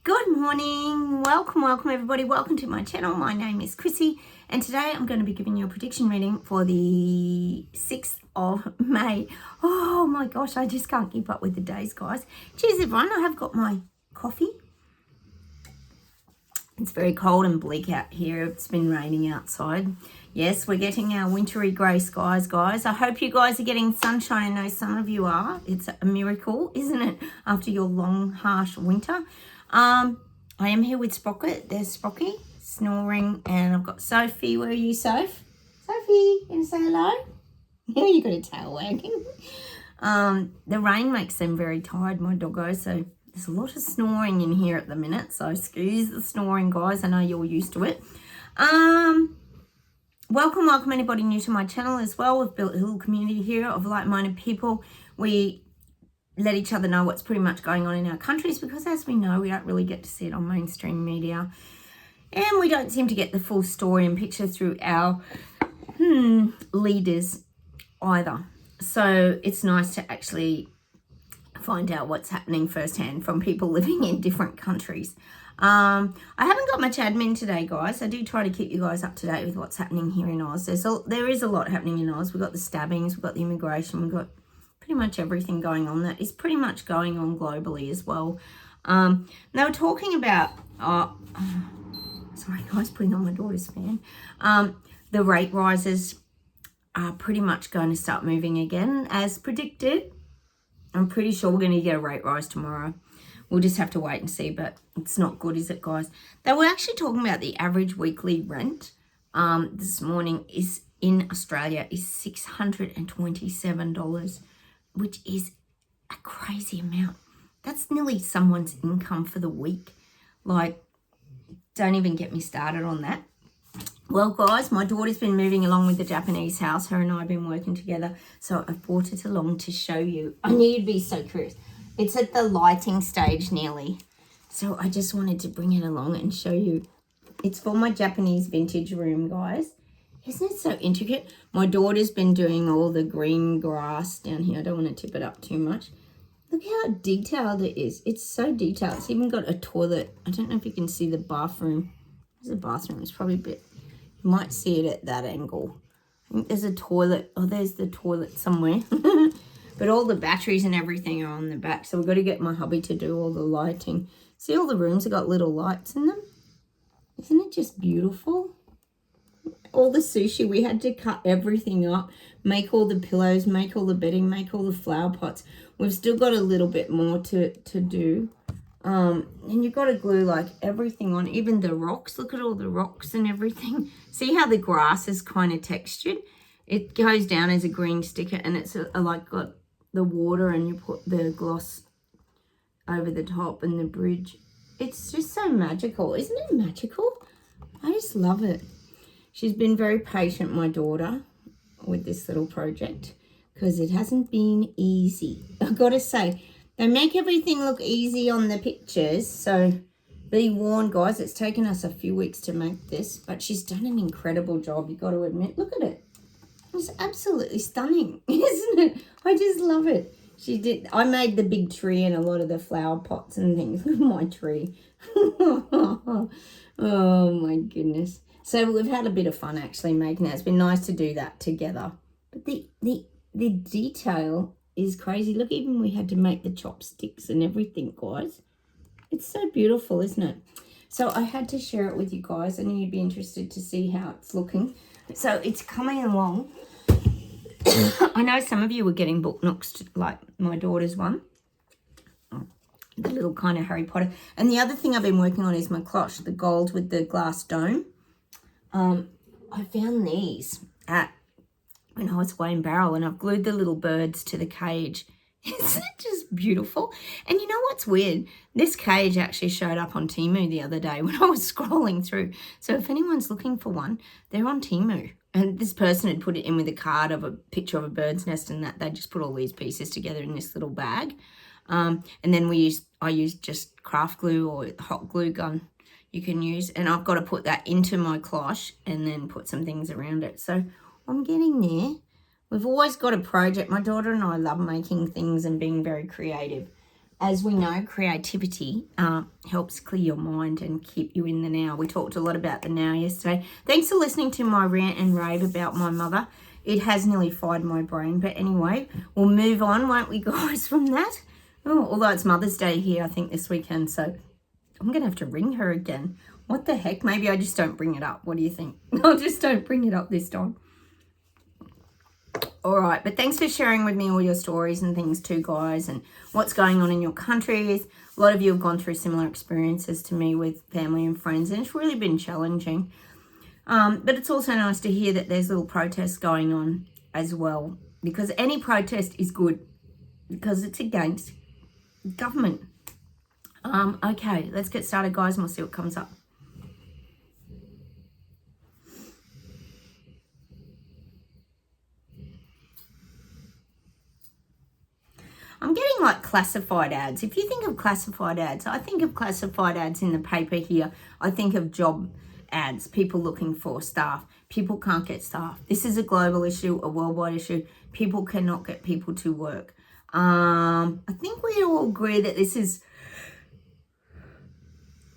Good morning. Welcome everybody. Welcome to my channel. My name is Chrissy and today I'm going to be giving you a prediction reading for the 6th of May. Oh my gosh, I just can't keep up with the days, guys. Cheers everyone. I have got my coffee. It's very cold and bleak out here. It's been raining outside. Yes, we're getting our wintry grey skies, guys. I hope you guys are getting sunshine. I know some of you are. It's a miracle, isn't it? After your long, harsh winter. I am here with Sprocket. There's Sprocky snoring, and I've got Sophie. Where are you, Soph? Sophie, you gonna say hello? You got a tail wagging. The rain makes them very tired, my doggo, so there's a lot of snoring in here at the minute, so excuse the snoring, guys. I know you're used to it. Welcome anybody new to my channel as well. We've built a little community here of like-minded people. We let each other know what's pretty much going on in our countries because, as we know, we don't really get to see it on mainstream media. And we don't seem to get the full story and picture through our leaders either. So it's nice to actually find out what's happening firsthand from people living in different countries. I haven't got much admin today, guys. I do try to keep you guys up to date with what's happening here in Oz. There is a lot happening in Oz. We've got the stabbings, we've got the immigration, we've got pretty much everything going on that is pretty much going on globally as well. They were talking about, sorry guys, putting on my daughter's fan. The rate rises are pretty much going to start moving again as predicted. I'm pretty sure we're going to get a rate rise tomorrow. We'll just have to wait and see, but it's not good, is it, guys? They were actually talking about the average weekly rent this morning is in Australia is $627, which is a crazy amount. That's nearly someone's income for the week. Like, don't even get me started on that. Well, guys, my daughter's been moving along with the Japanese house. Her and I have been working together, so I've brought it along to show you. I knew you'd be so curious. It's at the lighting stage nearly, so I just wanted to bring it along and show you. It's for my Japanese vintage room, guys. Isn't it so intricate? My daughter's been doing all the green grass down here. I don't want to tip it up too much. Look how detailed it is. It's so detailed. It's even got a toilet. I don't know if you can see the bathroom. There's a bathroom. It's probably a bit... You might see it at that angle. I think there's a toilet. Oh, there's the toilet somewhere. But all the batteries and everything are on the back. So we've got to get my hubby to do all the lighting. See, all the rooms have got little lights in them. Isn't it just beautiful? All the sushi, we had to cut everything up, make all the pillows, make all the bedding, make all the flower pots. We've still got a little bit more to do. And you've got to glue like everything on, even the rocks. Look at all the rocks and everything. See how the grass is kind of textured? It goes down as a green sticker, and it's like got the water, and you put the gloss over the top and the bridge. It's just so magical. Isn't it magical? I just love it. She's been very patient, my daughter, with this little project because it hasn't been easy. I've got to say, they make everything look easy on the pictures, so be warned, guys. It's taken us a few weeks to make this, but she's done an incredible job, you've got to admit. Look at it. It's absolutely stunning, isn't it? I just love it. She did. I made the big tree and a lot of the flower pots and things. Look at my tree. Oh, my goodness. So we've had a bit of fun actually making it. It's been nice to do that together. But the detail is crazy. Look, even we had to make the chopsticks and everything, guys. It's so beautiful, isn't it? So I had to share it with you guys. I knew you'd be interested to see how it's looking. So it's coming along. I know some of you were getting book nooks, like my daughter's one. The little kind of Harry Potter. And the other thing I've been working on is my cloche, the gold with the glass dome. I found these when I was away in Barrel, and I've glued the little birds to the cage. Isn't it just beautiful? And you know what's weird? This cage actually showed up on Temu the other day when I was scrolling through. So if anyone's looking for one, they're on Temu. And this person had put it in with a card of a picture of a bird's nest, and that they just put all these pieces together in this little bag. And then I used just craft glue or hot glue gun you can use, and I've got to put that into my cloche and then put some things around it. So I'm getting there. We've always got a project. My daughter and I love making things and being very creative. as we know, creativity helps clear your mind and keep you in the now. We talked a lot about the now yesterday. Thanks for listening to my rant and rave about my mother. It has nearly fried my brain. But anyway, we'll move on, won't we, guys, from that? Oh, although it's Mother's Day here, I think, this weekend. So I'm going to have to ring her again. What the heck? Maybe I just don't bring it up. What do you think? I just don't bring it up this time. All right, but thanks for sharing with me all your stories and things too, guys, and what's going on in your countries. A lot of you have gone through similar experiences to me with family and friends, and it's really been challenging. But it's also nice to hear that there's little protests going on as well, because any protest is good because it's against government. Okay, let's get started, guys, and we'll see what comes up. I'm getting like classified ads. If you think of classified ads, I think of classified ads in the paper here. I think of job ads, people looking for staff. People can't get staff. This is a global issue, a worldwide issue. People cannot get people to work. I think we all agree that this is,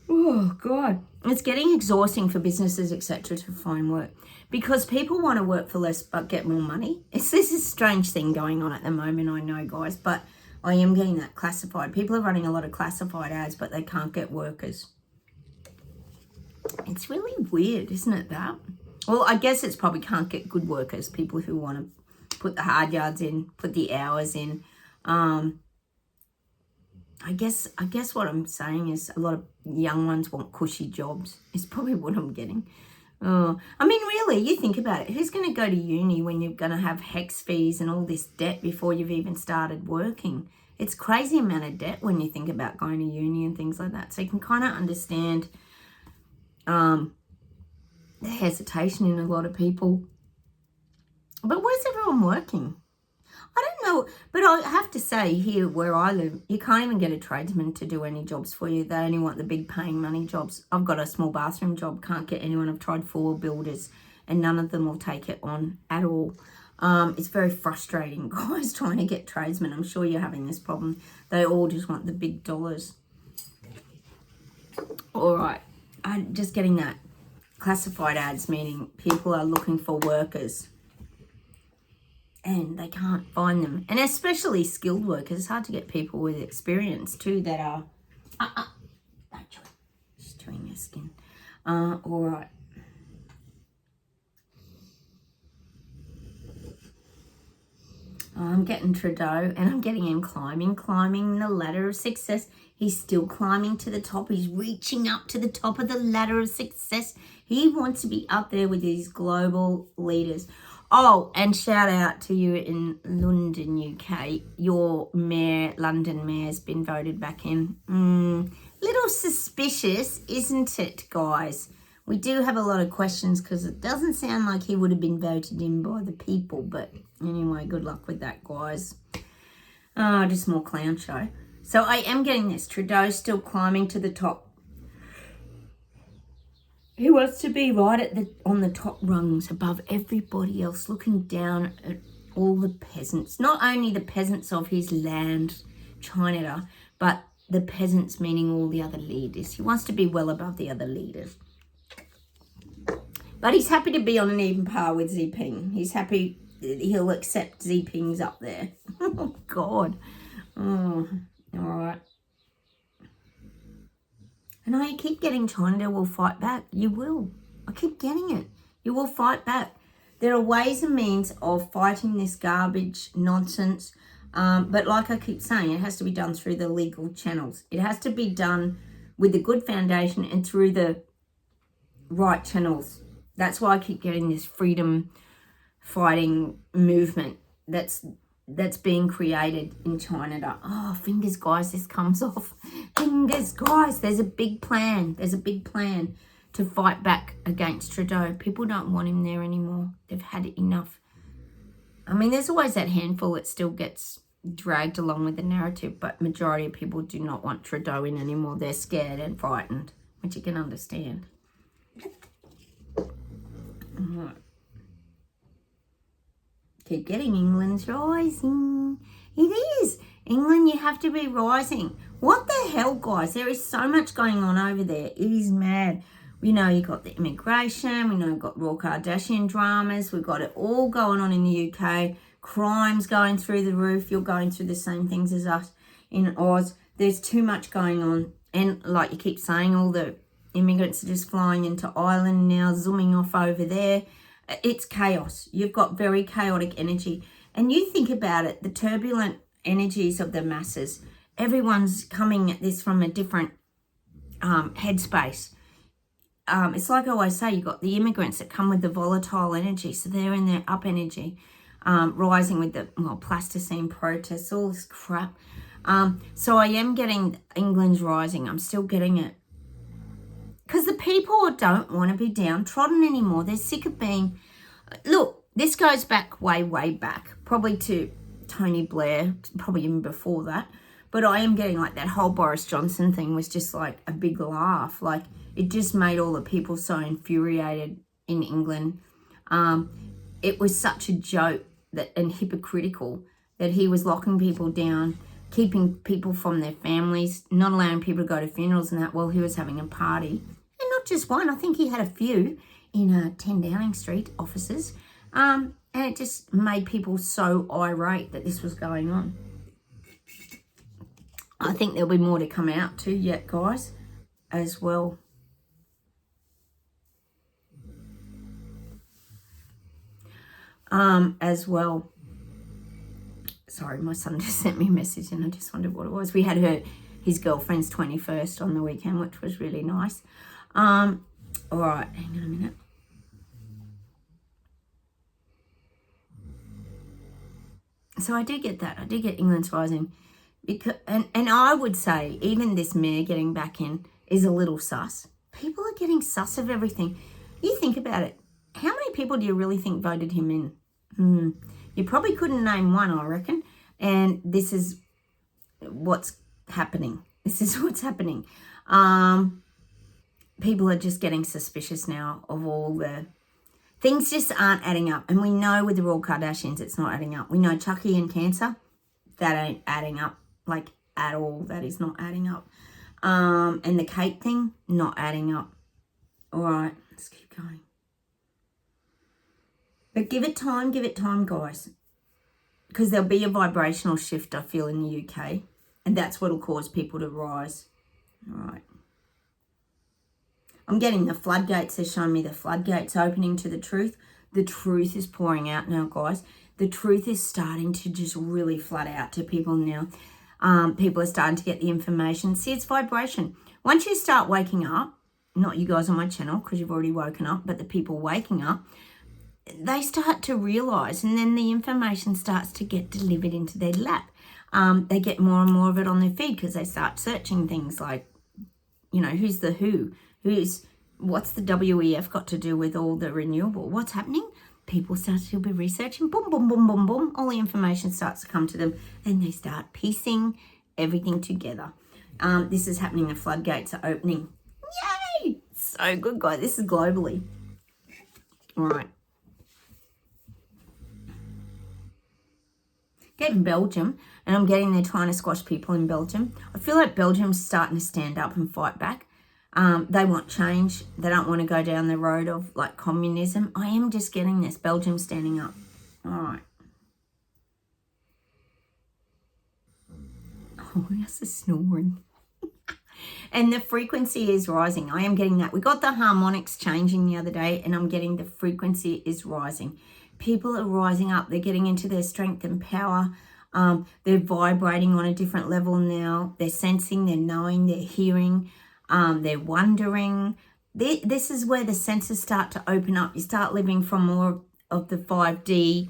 oh God, it's getting exhausting for businesses, etc., to find work because people want to work for less but get more money. This is a strange thing going on at the moment, I know, guys, but I am getting that classified. People are running a lot of classified ads, but they can't get workers. It's really weird, isn't it, that? Well, I guess it's probably can't get good workers, people who want to put the hard yards in, put the hours in. I guess what I'm saying is a lot of young ones want cushy jobs. Is probably what I'm getting. I mean, really, you think about it. Who's going to go to uni when you're going to have HECS fees and all this debt before you've even started working? It's crazy amount of debt when you think about going to uni and things like that. So you can kind of understand the hesitation in a lot of people. But where's everyone working? I don't know, but I have to say here where I live, you can't even get a tradesman to do any jobs for you. They only want the big paying money jobs. I've got a small bathroom job, can't get anyone. I've tried 4 builders and none of them will take it on at all. It's very frustrating, guys, trying to get tradesmen. I'm sure you're having this problem. They all just want the big dollars. All right, I'm just getting that classified ads, meaning people are looking for workers and they can't find them, and especially skilled workers. It's hard to get people with experience too that are just chewing your skin. All right, I'm getting Trudeau and I'm getting him climbing the ladder of success. He's still climbing to the top. He's reaching up to the top of the ladder of success. He wants to be up there with these global leaders. Oh, and shout out to you in London, UK. Your mayor, London mayor's been voted back in. Little suspicious, isn't it, guys? We do have a lot of questions because it doesn't sound like he would have been voted in by the people. But anyway, good luck with that, guys. Just more clown show. So I am getting this. Trudeau still climbing to the top. He wants to be right on the top rungs above everybody else, looking down at all the peasants. Not only the peasants of his land, China, but the peasants, meaning all the other leaders. He wants to be well above the other leaders. But he's happy to be on an even par with Xi Jinping. He's happy he'll accept Xi Jinping's up there. Oh, God. Oh, all right. And I keep getting China will fight back. You will. I keep getting it. You will fight back. There are ways and means of fighting this garbage nonsense. But like I keep saying, it has to be done through the legal channels. It has to be done with a good foundation and through the right channels. That's why I keep getting this freedom fighting movement that's being created in China. Oh, fingers, guys, this comes off. Fingers, guys, there's a big plan. There's a big plan to fight back against Trudeau. People don't want him there anymore. They've had enough. I mean, there's always that handful that still gets dragged along with the narrative, but majority of people do not want Trudeau in anymore. They're scared and frightened, which you can understand. All right. Keep getting England's rising. It is. England, you have to be rising. What the hell, guys? There is so much going on over there. It is mad. We know you got the immigration. We know you've got Royal Kardashian dramas. We've got it all going on in the UK. Crime's going through the roof. You're going through the same things as us in Oz. There's too much going on. And like you keep saying, all the immigrants are just flying into Ireland now, zooming off over there. It's chaos. You've got very chaotic energy. And you think about it, the turbulent energies of the masses. Everyone's coming at this from a different headspace. It's like I always say, you've got the immigrants that come with the volatile energy. So they're in their up energy, rising with the plasticine protests, all this crap. So I am getting England's rising. I'm still getting it. Because the people don't want to be downtrodden anymore. They're sick of being... Look, this goes back way, way back. Probably to Tony Blair, probably even before that. But I am getting like that whole Boris Johnson thing was just like a big laugh. Like it just made all the people so infuriated in England. It was such a joke and hypocritical that he was locking people down, keeping people from their families, not allowing people to go to funerals and that while he was having a party. And not just one, I think he had a few in 10 Downing Street offices. And it just made people so irate that this was going on. I think there'll be more to come out too yet, guys, as well. Sorry, my son just sent me a message and I just wondered what it was. We had his girlfriend's 21st on the weekend, which was really nice. All right, hang on a minute. So I do get that. I do get England's rising. Because, and I would say even this mayor getting back in is a little sus. People are getting sus of everything. You think about it. How many people do you really think voted him in? You probably couldn't name one, I reckon. And this is what's happening. This is what's happening. People are just getting suspicious now of all the... Things just aren't adding up. And we know with the Royal Kardashians, it's not adding up. We know Chucky and cancer, that ain't adding up. Like, at all. That is not adding up. And the Kate thing, not adding up. All right, let's keep going. But give it time, guys. Because there'll be a vibrational shift, I feel, in the UK. And that's what will cause people to rise. All right. I'm getting the floodgates. They're showing me the floodgates opening to the truth. The truth is pouring out now, guys. The truth is starting to just really flood out to people now. People are starting to get the information. See, it's vibration. Once you start waking up, not you guys on my channel because you've already woken up, but the people waking up, they start to realise, and then the information starts to get delivered into their lap. They get more and more of it on their feed because they start searching things like, you know, who's the who? What's the WEF got to do with all the renewable? What's happening? People start to be researching, boom, boom, boom, boom, boom. All the information starts to come to them and they start piecing everything together. This is happening. The floodgates are opening. Yay! So good, guys. This is globally. All right. Getting Belgium, and I'm getting they're trying to squash people in Belgium. I feel like Belgium's starting to stand up and fight back. They want change. They don't want to go down the road of like communism. I am just getting this. Belgium standing up. All right. Oh, that's a snoring. And the frequency is rising. I am getting that. We got the harmonics changing the other day and I'm getting the frequency is rising. People are rising up. They're getting into their strength and power. They're vibrating on a different level now. They're sensing, they're knowing, they're hearing. They're wondering. This is where the senses start to open up. You start living from more of the 5D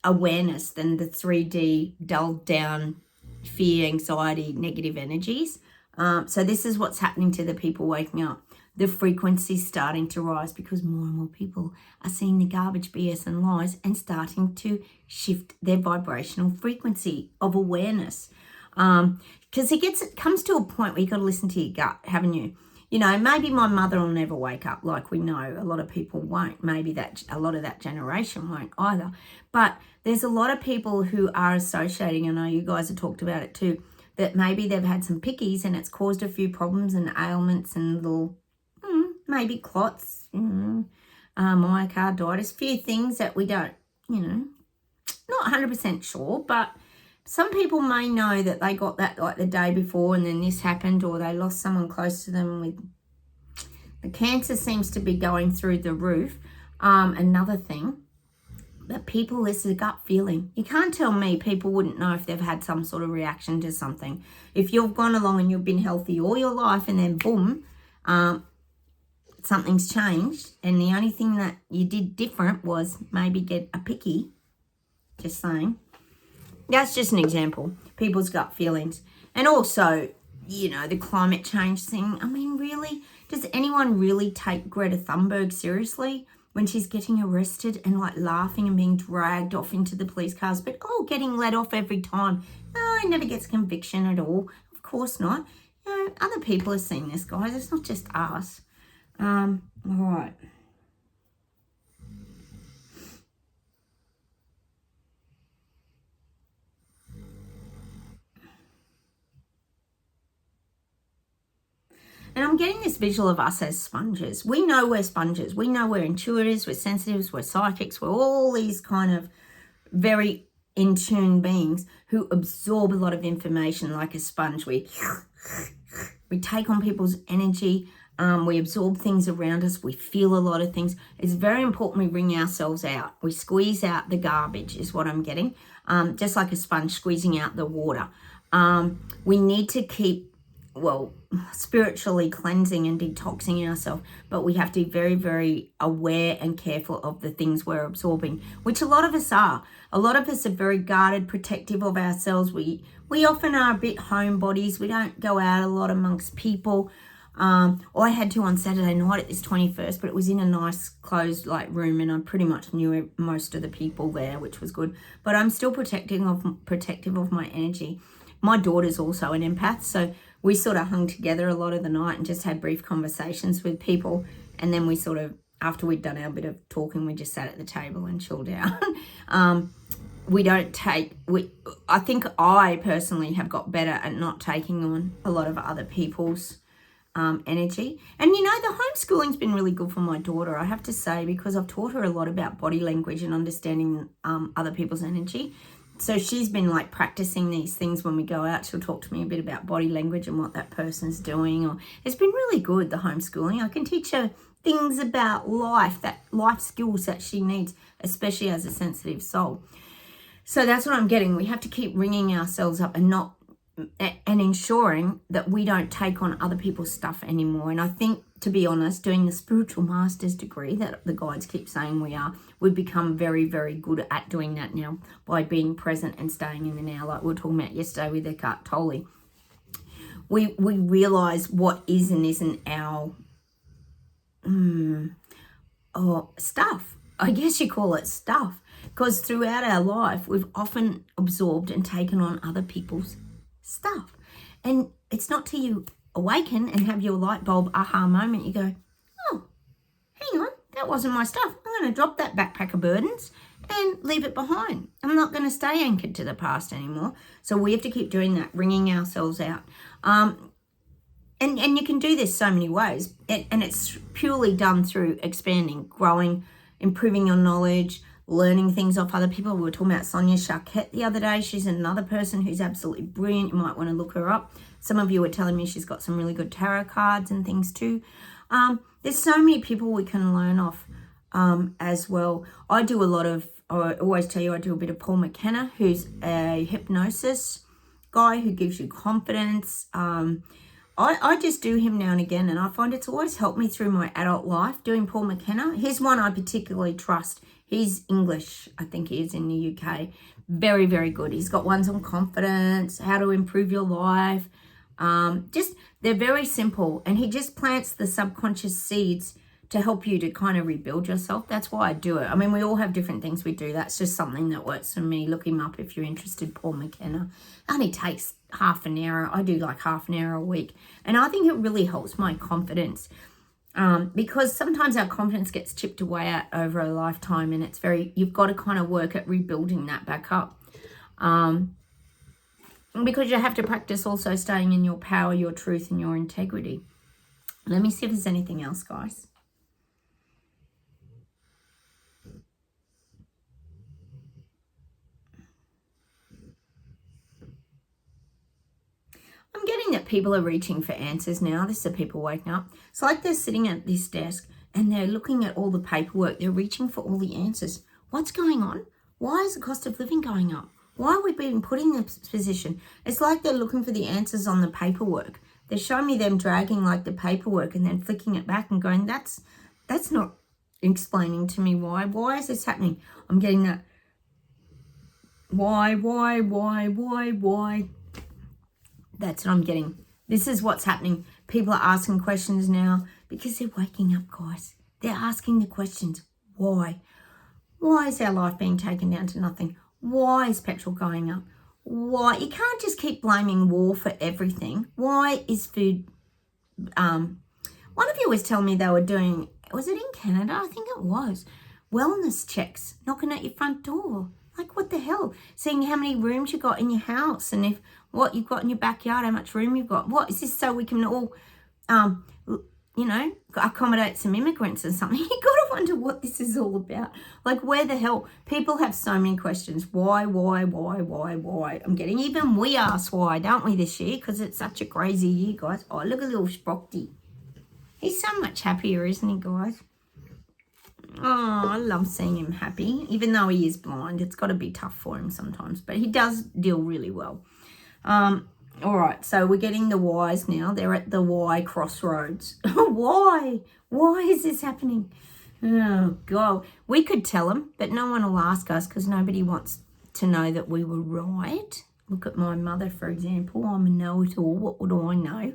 awareness than the 3D dulled down fear, anxiety, negative energies. So this is what's happening to the people waking up. The frequency starting to rise because more and more people are seeing the garbage, BS and lies and starting to shift their vibrational frequency of awareness. Because it comes to a point where you've got to listen to your gut, haven't you? You know, maybe my mother will never wake up, like we know. A lot of people won't. Maybe that a lot of that generation won't either. But there's a lot of people who are associating, I know you guys have talked about it too, that maybe they've had some pickies and it's caused a few problems and ailments and little, maybe clots, myocarditis, a few things that we don't, not 100% sure, but some people may know that they got that like the day before and then this happened, or they lost someone close to them with the cancer seems to be going through the roof. Another thing that people, this is a gut feeling. You can't tell me people wouldn't know if they've had some sort of reaction to something. If you've gone along and you've been healthy all your life and then boom, something's changed and the only thing that you did different was maybe get a picky, just saying. That's just an example. People's gut feelings. And also, the climate change thing. I mean, really? Does anyone really take Greta Thunberg seriously when she's getting arrested and like laughing and being dragged off into the police cars? But, getting let off every time. No, it never gets conviction at all. Of course not. Other people are seeing this, guys. It's not just us. All right. And I'm getting this visual of us as sponges. We know we're sponges. We know we're intuitives, we're sensitives, we're psychics. We're all these kind of very in tune beings who absorb a lot of information like a sponge. We take on people's energy. We absorb things around us. We feel a lot of things. It's very important we wring ourselves out. We squeeze out the garbage is what I'm getting. Just like a sponge squeezing out the water. We need to keep spiritually cleansing and detoxing ourselves, but we have to be very, very aware and careful of the things we're absorbing, which a lot of us are. A lot of us are very guarded, protective of ourselves. We often are a bit homebodies. We don't go out a lot amongst people. I had to on Saturday night at this 21st, but it was in a nice closed room and I pretty much knew most of the people there, which was good. But I'm still protective of my energy. My daughter's also an empath, so we sort of hung together a lot of the night and just had brief conversations with people. And then we sort of, after we'd done our bit of talking, we just sat at the table and chilled out. I think I personally have got better at not taking on a lot of other people's energy. And the homeschooling's been really good for my daughter, I have to say, because I've taught her a lot about body language and understanding other people's energy. So she's been practicing these things when we go out. She'll talk to me a bit about body language and what that person's doing. It's been really good, the homeschooling. I can teach her things about life skills that she needs, especially as a sensitive soul. So that's what I'm getting. We have to keep ringing ourselves up and ensuring that we don't take on other people's stuff anymore. And I think, to be honest, doing the spiritual master's degree that the guides keep saying we've become very, very good at doing that now by being present and staying in the now, like we were talking about yesterday with Eckhart Tolle. We realise what is and isn't our stuff. I guess you call it stuff. Because throughout our life, we've often absorbed and taken on other people's stuff. And it's not till you awaken and have your light bulb aha moment, you go, oh, hang on, that wasn't my stuff. I'm going to drop that backpack of burdens and leave it behind. I'm not going to stay anchored to the past anymore. So we have to keep doing that, wringing ourselves out. And you can do this so many ways. And it's purely done through expanding, growing, improving your knowledge, learning things off other people. We were talking about Sonia Charquette the other day. She's another person who's absolutely brilliant. You might want to look her up. Some of you were telling me she's got some really good tarot cards and things too. There's so many people we can learn off as well. I always tell you I do a bit of Paul McKenna, who's a hypnosis guy who gives you confidence. I just do him now and again, and I find it's always helped me through my adult life doing Paul McKenna. He's one I particularly trust. He's English, I think he is, in the UK. Very, very good. He's got ones on confidence, how to improve your life. They're very simple, and he just plants the subconscious seeds to help you to kind of rebuild yourself. That's why I do it. I mean, we all have different things we do. That's just something that works for me. Look him up if you're interested, Paul McKenna. It only takes half an hour. I do like half an hour a week. And I think it really helps my confidence. Because sometimes our confidence gets chipped away at over a lifetime, and you've got to kind of work at rebuilding that back up. Because you have to practice also staying in your power, your truth, and your integrity. Let me see if there's anything else, guys. I'm getting that people are reaching for answers now. This is the people waking up. It's like they're sitting at this desk and they're looking at all the paperwork. They're reaching for all the answers. What's going on? Why is the cost of living going up? Why are we being put in this position? It's like they're looking for the answers on the paperwork. They're showing me them dragging like the paperwork and then flicking it back and going, that's not explaining to me why. Why is this happening? I'm getting that. Why? That's what I'm getting. This is what's happening. People are asking questions now because they're waking up, guys. They're asking the questions. Why? Why is our life being taken down to nothing? Why is petrol going up? Why? You can't just keep blaming war for everything. Why is food... one of you was telling me they were doing... Was it in Canada? I think it was. Wellness checks. Knocking at your front door. Like, what the hell? Seeing how many rooms you got in your house and if what you've got in your backyard, how much room you've got. What is this, so we can all, accommodate some immigrants or something? You got to wonder what this is all about. Like, where the hell? People have so many questions. Why? I'm getting, even we ask why, don't we, this year? Because it's such a crazy year, guys. Oh, look at little Sprockty. He's so much happier, isn't he, guys? Oh, I love seeing him happy. Even though he is blind, it's got to be tough for him sometimes. But he does deal really well. All right, so we're getting the whys now. They're at the why crossroads. Why? Why is this happening? Oh, God. We could tell them, but no one will ask us because nobody wants to know that we were right. Look at my mother, for example. I'm a know-it-all. What would I know?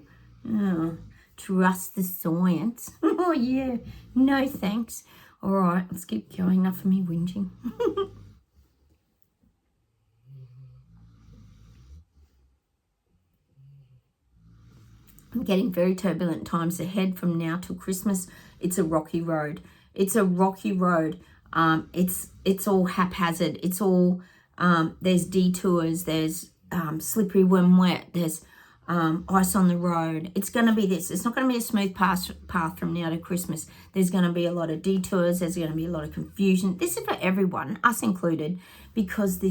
Oh, trust the science. Oh, yeah. No, thanks. All right, let's keep going. Enough of me whinging. I'm getting very turbulent times ahead from now till Christmas. It's a rocky road. It's a rocky road. It's all haphazard. It's all, there's detours. There's slippery when wet. There's ice on the road. It's going to be this. It's not going to be a smooth path from now to Christmas. There's going to be a lot of detours. There's going to be a lot of confusion. This is for everyone, us included, because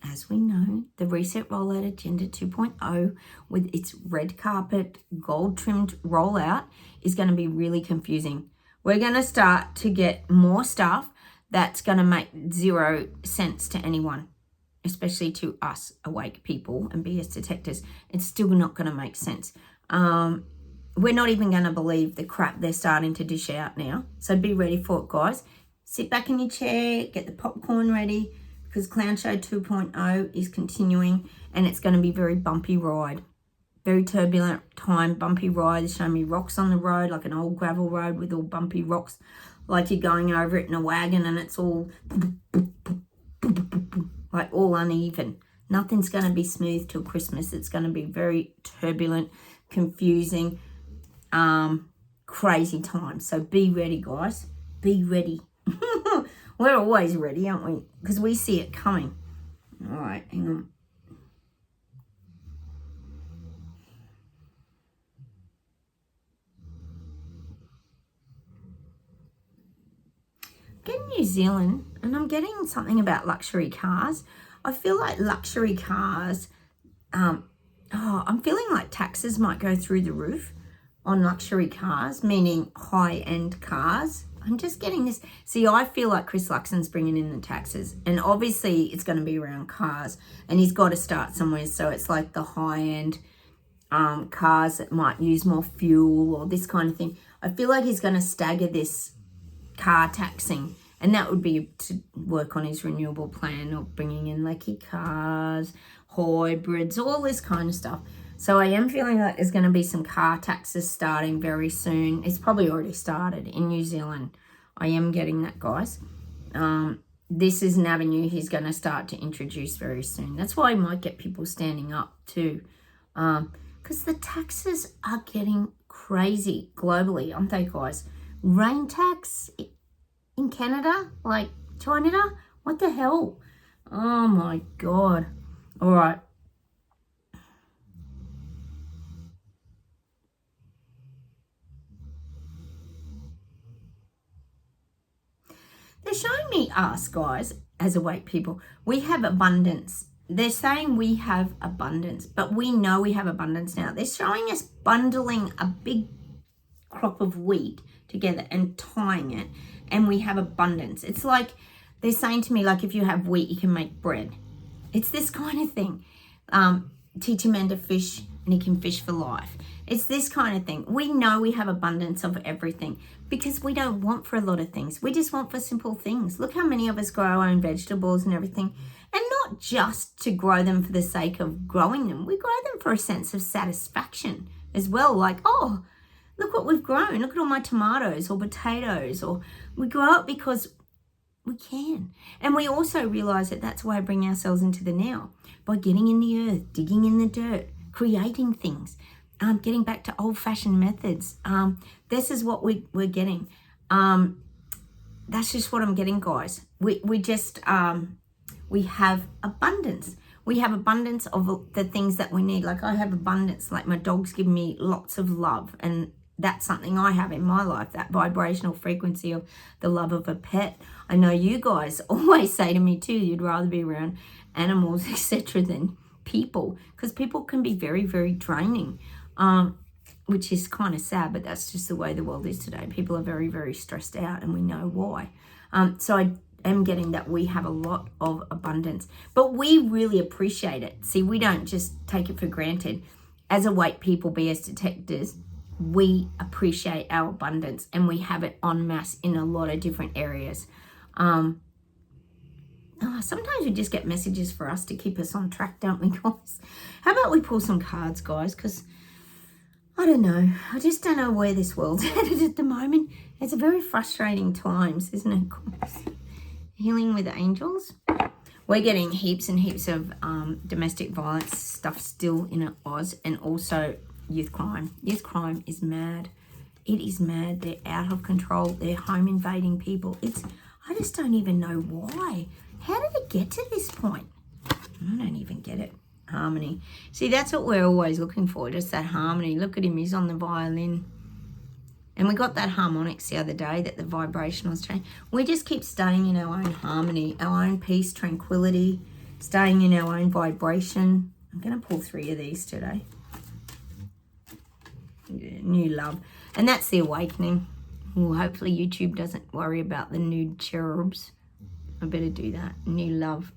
as we know, the Reset Rollout Agenda 2.0 with its red carpet, gold-trimmed rollout is going to be really confusing. We're going to start to get more stuff that's going to make zero sense to anyone, especially to us awake people and BS detectors. It's still not going to make sense. We're not even going to believe the crap they're starting to dish out now. So be ready for it, guys. Sit back in your chair, get the popcorn ready, because Clown Show 2.0 is continuing and it's going to be a very bumpy ride. Very turbulent time, bumpy ride. They're showing me rocks on the road, like an old gravel road with all bumpy rocks, like you're going over it in a wagon and it's all like all uneven. Nothing's going to be smooth till Christmas. It's going to be very turbulent, confusing, crazy time. So be ready, guys. Be ready. We're always ready, aren't we? Because we see it coming. All right, hang on. Getting New Zealand, and I'm getting something about luxury cars. I feel like luxury cars, I'm feeling like taxes might go through the roof on luxury cars, meaning high-end cars. I'm just getting this. See, I feel like Chris Luxon's bringing in the taxes, and obviously it's going to be around cars, and he's got to start somewhere. So it's like the high-end cars that might use more fuel or this kind of thing. I feel like he's going to stagger this car taxing, and that would be to work on his renewable plan of bringing in leaky cars, hybrids, all this kind of stuff. So I am feeling like there's going to be some car taxes starting very soon. It's probably already started in New Zealand. I am getting that, guys. this is an avenue he's going to start to introduce very soon. That's why he might get people standing up too. Because the taxes are getting crazy globally, aren't they, guys? Rain tax in Canada, like China, what the hell? Oh my God. All right. They're showing me us, guys, as awake people. We have abundance. They're saying we have abundance, but we know we have abundance now. They're showing us bundling a big crop of wheat together and tying it, and we have abundance. It's like they're saying to me, like, if you have wheat, you can make bread. It's this kind of thing. Teach a man to fish, and he can fish for life. It's this kind of thing. We know we have abundance of everything because we don't want for a lot of things. We just want for simple things. Look how many of us grow our own vegetables and everything. And not just to grow them for the sake of growing them. We grow them for a sense of satisfaction as well. Like, oh, look what we've grown. Look at all my tomatoes or potatoes. Or we grow it because we can. And we also realize that that's why I bring ourselves into the now. By getting in the earth, digging in the dirt, creating things. Getting back to old-fashioned methods. This is what we're getting. That's just what I'm getting, guys. We have abundance. We have abundance of the things that we need. Like I have abundance. Like my dogs give me lots of love, and that's something I have in my life. That vibrational frequency of the love of a pet. I know you guys always say to me too, you'd rather be around animals, etc., than people, because people can be very, very draining. Which is kind of sad, but that's just the way the world is today. People are very, very stressed out, and we know why. So I am getting that we have a lot of abundance, but we really appreciate it. See, we don't just take it for granted. As awake people, BS detectors, we appreciate our abundance, and we have it en masse in a lot of different areas. Sometimes we just get messages for us to keep us on track, don't we, guys? How about we pull some cards, guys? Because I don't know. I just don't know where this world's headed at the moment. It's a very frustrating times, isn't it, guys? Healing with angels. We're getting heaps and heaps of domestic violence stuff still in Oz, and also youth crime. Youth crime is mad. It is mad. They're out of control. They're home invading people. I just don't even know why. How did it get to this point? I don't even get it. Harmony. See, that's what we're always looking for, just that harmony. Look at him, he's on the violin. And we got that harmonics the other day, that the vibrationals change. We just keep staying in our own harmony, our own peace, tranquility, staying in our own vibration. I'm going to pull 3 of these today. New love. And that's the awakening. Ooh, hopefully YouTube doesn't worry about the nude cherubs. I better do that. New love.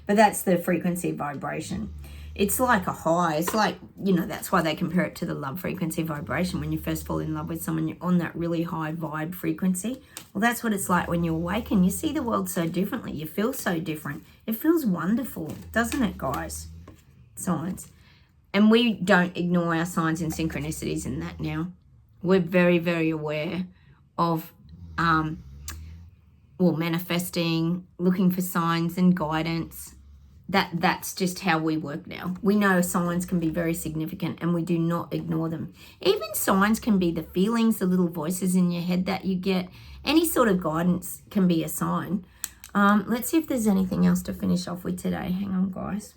But that's the frequency vibration. It's like a high. It's like, that's why they compare it to the love frequency vibration. When you first fall in love with someone, you're on that really high vibe frequency. Well, that's what it's like when you awaken. You see the world so differently. You feel so different. It feels wonderful, doesn't it, guys? Signs. And we don't ignore our signs and synchronicities in that now. We're very, very aware of manifesting, looking for signs and guidance. That's just how we work now. We know signs can be very significant, and we do not ignore them. Even signs can be the feelings, the little voices in your head that you get. Any sort of guidance can be a sign. Let's see if there's anything else to finish off with today. Hang on, guys.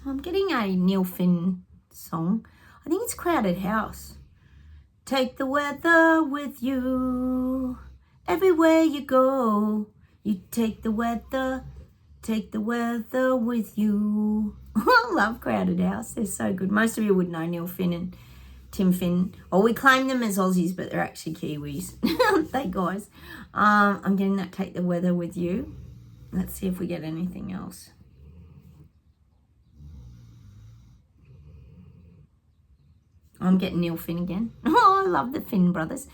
I'm getting a Neil Finn song. I think it's Crowded House. Take the weather with you. Everywhere you go, you take the weather with you. I love Crowded House. They're so good. Most of you would know Neil Finn and Tim Finn. Or we claim them as Aussies, but they're actually Kiwis. Aren't they, guys? I'm getting that Take the Weather with you. Let's see if we get anything else. I'm getting Neil Finn again. Oh, I love the Finn brothers.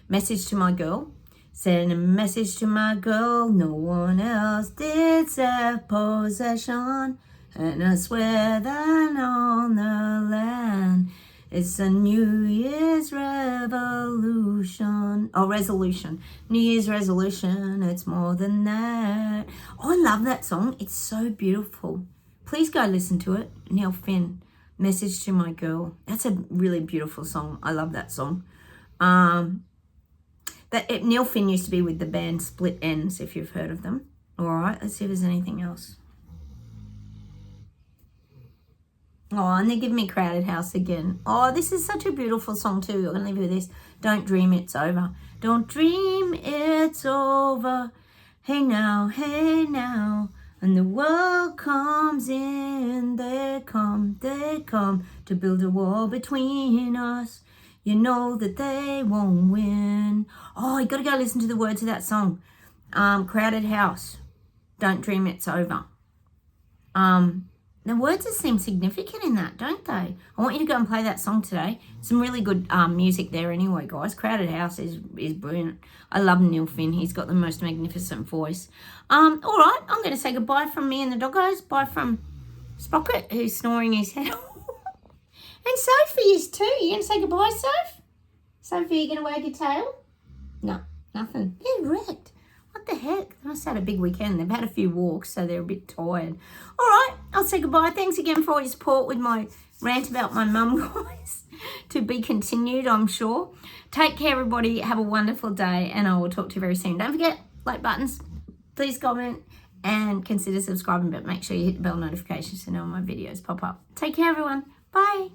Message to my girl. Send a message to my girl. No one else deserves possession. And I swear that on the land, it's a New Year's revolution. Oh, resolution. New Year's resolution. It's more than that. Oh, I love that song. It's so beautiful. Please go listen to it. Neil Finn, Message to My Girl. That's a really beautiful song. I love that song. Neil Finn used to be with the band Split Enz, if you've heard of them. All right, let's see if there's anything else. Oh, and they give me Crowded House again. Oh, this is such a beautiful song too. I'm going to leave you with this. Don't dream it's over. Don't dream it's over. Hey now, and the world comes in. They come to build a wall between us. You know that they won't win. Oh, you got to go listen to the words of that song. Crowded House. Don't dream it's over. The words just seem significant in that, don't they? I want you to go and play that song today. Some really good music there anyway, guys. Crowded House is brilliant. I love Neil Finn. He's got the most magnificent voice. All right, I'm going to say goodbye from me and the doggos. Bye from Sprocket, who's snoring his head off. And Sophie is too. You going to say goodbye, Soph? Sophie, you going to wag your tail? No, nothing. They're wrecked. What the heck? They must have had a big weekend. They've had a few walks, so they're a bit tired. All right, I'll say goodbye. Thanks again for all your support with my rant about my mum, guys. To be continued, I'm sure. Take care, everybody. Have a wonderful day, and I will talk to you very soon. Don't forget, like buttons. Please comment and consider subscribing, but make sure you hit the bell notification so no my videos pop up. Take care, everyone. Bye.